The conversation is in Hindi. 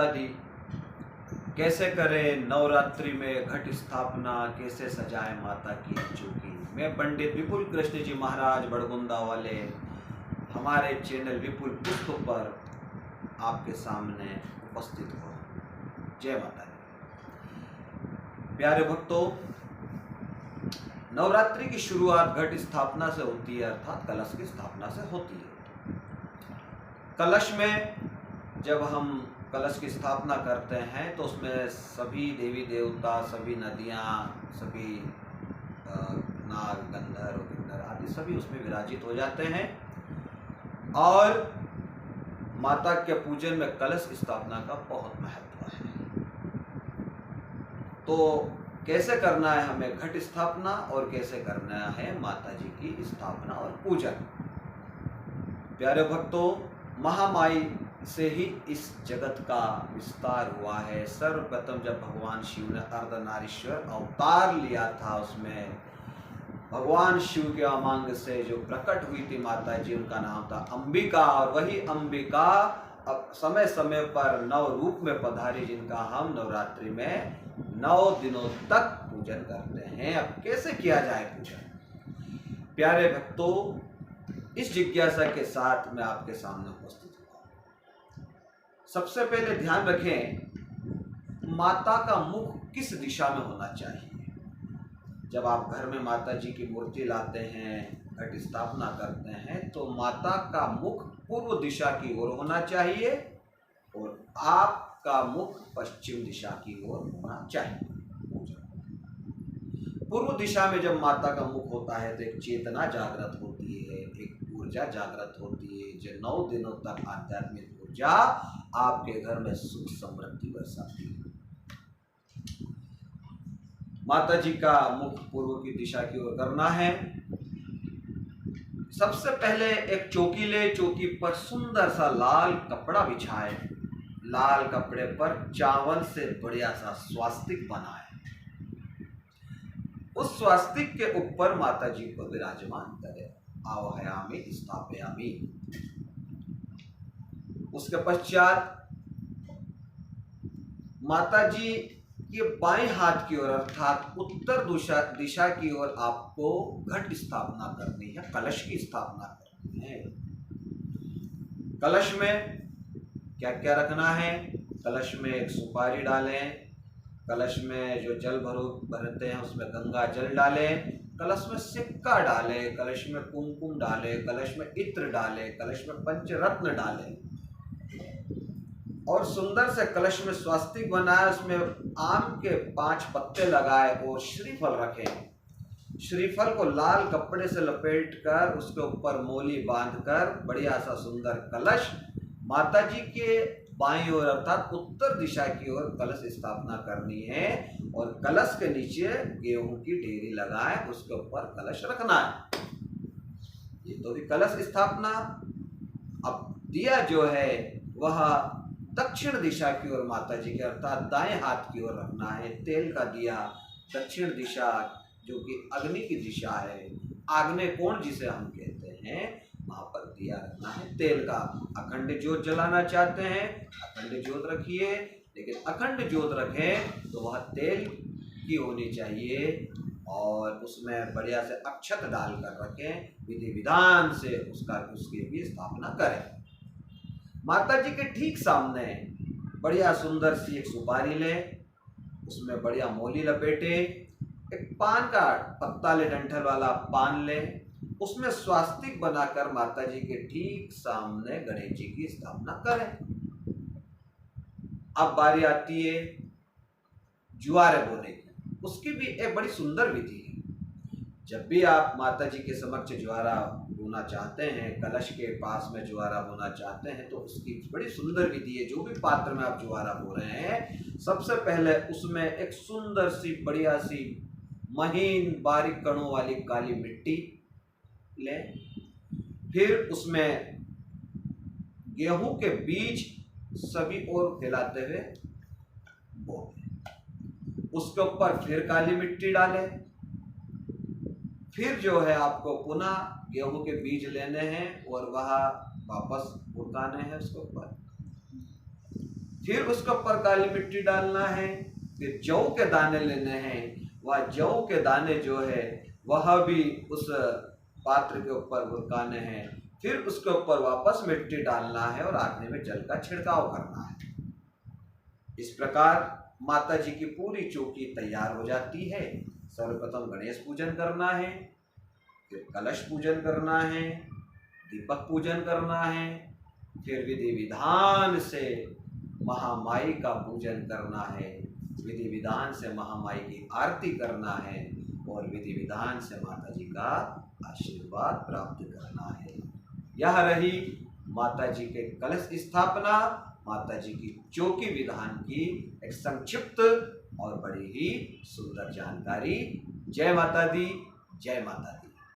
माता दी। कैसे करें नवरात्रि में घट स्थापना, कैसे सजाए माता की चौकी। मैं पंडित विपुल कृष्ण जी महाराज बड़गुंदा वाले हमारे चैनल विपुल पुष्प पर आपके सामने उपस्थित हो। जय माता दी। प्यारे भक्तों, नवरात्रि की शुरुआत घट स्थापना से होती है, अर्थात कलश की स्थापना से होती है। कलश में जब हम कलश की स्थापना करते हैं तो उसमें सभी देवी देवता, सभी नदियाँ, सभी नाग, गंधर्व, किन्नर आदि सभी उसमें विराजित हो जाते हैं। और माता के पूजन में कलश स्थापना का बहुत महत्व है। तो कैसे करना है हमें घट स्थापना और कैसे करना है माता जी की स्थापना और पूजन। प्यारे भक्तों, महामाई से ही इस जगत का विस्तार हुआ है। सर्वप्रथम जब भगवान शिव ने अर्धनारीश्वर अवतार लिया था, उसमें भगवान शिव के अमांग से जो प्रकट हुई थी माता जी, उनका नाम था अंबिका। और वही अंबिका अब समय समय पर नव रूप में पधारी, जिनका हम नवरात्रि में 9 दिनों तक पूजन करते हैं। अब कैसे किया जाए पूजन। प्यारे भक्तों, इस जिज्ञासा के साथ मैं आपके सामने उपस्थित हुआ। सबसे पहले ध्यान रखें, माता का मुख किस दिशा में होना चाहिए। जब आप घर में माता जी की मूर्ति लाते हैं, घट स्थापना करते हैं, तो माता का मुख पूर्व दिशा की ओर होना चाहिए और आपका मुख पश्चिम दिशा की ओर होना चाहिए। पूर्व दिशा में जब माता का मुख होता है तो एक चेतना जागृत होती है, एक ऊर्जा जागृत होती है, जो 9 दिनों तक आध्यात्मिक ऊर्जा आपके घर में सुख समृद्धि बरसाती है। माता जी का मुख पूर्व की दिशा की ओर करना है। सबसे पहले एक चौकी ले, चौकी पर सुंदर सा लाल कपड़ा बिछाए, लाल कपड़े पर चावल से बढ़िया सा स्वास्तिक बनाए। उस स्वास्तिक के ऊपर माता जी को विराजमान करे। आवाहयामि स्थापयामि। उसके पश्चात माता जी के बाएं हाथ की ओर अर्थात उत्तर दिशा की ओर आपको घट स्थापना करनी है, कलश की स्थापना करनी है। कलश में क्या क्या रखना है। कलश में एक सुपारी डालें, कलश में जो जल भरते हैं उसमें गंगा जल डालें, कलश में सिक्का डालें, कलश में कुमकुम डालें, कलश में इत्र डालें, कलश में पंचरत्न डालें और सुंदर से कलश में स्वास्तिक बनाए, उसमें आम के 5 पत्ते लगाए और श्रीफल रखें। श्रीफल को लाल कपड़े से लपेटकर उसके ऊपर मोली बांधकर बढ़िया सा सुंदर कलश माता जी के बाईं ओर अर्थात उत्तर दिशा की ओर कलश स्थापना करनी है और कलश के नीचे गेहूं की ढेरी लगाए, उसके ऊपर कलश रखना है। ये तो भी कलश स्थापना। अब दिया जो है वह दक्षिण दिशा की ओर माता जी के अर्थात दाएं हाथ की ओर रखना है। तेल का दिया दक्षिण दिशा जो कि अग्नि की दिशा है, आग्नेय कोण जिसे हम कहते हैं, वहां पर दिया रखना है तेल का। अखंड ज्योत जलाना चाहते हैं, अखंड ज्योत रखिए, लेकिन अखंड ज्योत रखें तो वह तेल की होनी चाहिए और उसमें बढ़िया से अक्षत डालकर रखें। विधि विधान से उसकी भी स्थापना करें। माता जी के ठीक सामने बढ़िया सुंदर सी एक सुपारी लें, उसमें बढ़िया मोली लपेटे, एक पान का पत्ता ले, डंठल वाला पान ले, उसमें स्वास्तिक बनाकर माता जी के ठीक सामने गणेश जी की स्थापना करें। अब बारी आती है जुआरे बोने की। उसकी भी एक बड़ी सुंदर विधि है। जब भी आप माता जी के समक्ष ज्वारा बोना चाहते हैं, कलश के पास में ज्वारा बोना चाहते हैं, तो उसकी बड़ी सुंदर विधि है। जो भी पात्र में आप ज्वारा बो रहे हैं, सबसे पहले उसमें एक सुंदर सी बढ़िया सी महीन बारीक कणों वाली काली मिट्टी लें। फिर उसमें गेहूं के बीज सभी ओर फैलाते हुए बो दें। उसके ऊपर फिर काली मिट्टी डालें। फिर जो है आपको पुनः गेहूं के बीज लेने हैं और वह वापस उड़ाने हैं उसके ऊपर। फिर उसके ऊपर काली मिट्टी डालना है, फिर जौ के दाने लेने हैं, वह जौ के दाने जो है वह भी उस पात्र के ऊपर बुरकाने हैं, फिर उसके ऊपर वापस मिट्टी डालना है और आखिर में जल का छिड़काव करना है। इस प्रकार माता जी की पूरी चौकी तैयार हो जाती है। सर्वप्रथम गणेश पूजन करना है, फिर कलश पूजन करना है, दीपक पूजन करना है, फिर विधि विधान से महामाई का पूजन करना है, विधि विधान से महामाई की आरती करना है और विधि विधान से माता जी का आशीर्वाद प्राप्त करना है। यह रही माता जी के कलश स्थापना, माता जी की चौकी विधान की एक संक्षिप्त और बड़ी ही सुंदर जानकारी। जय माता दी, जय माता दी।